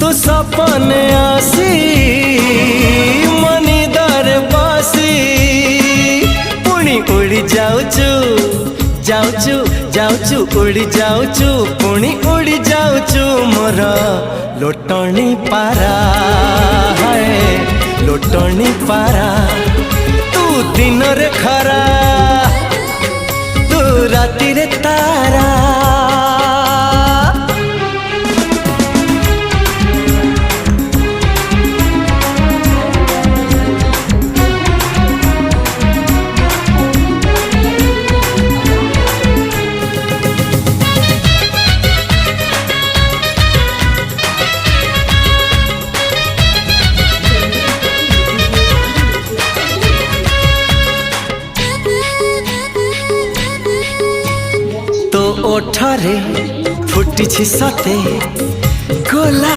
तू सपने आसी मनी दर बसी पुणी उड़ी जाऊचु जाऊचु जाऊचु उड़ी जाऊचु पुणी उड़ी जाऊचु मोर लोटणी पारा है लोटणी पारा तू दिन रे खरा तू राति रे तारा तो ओठरे फुटी सते गोला।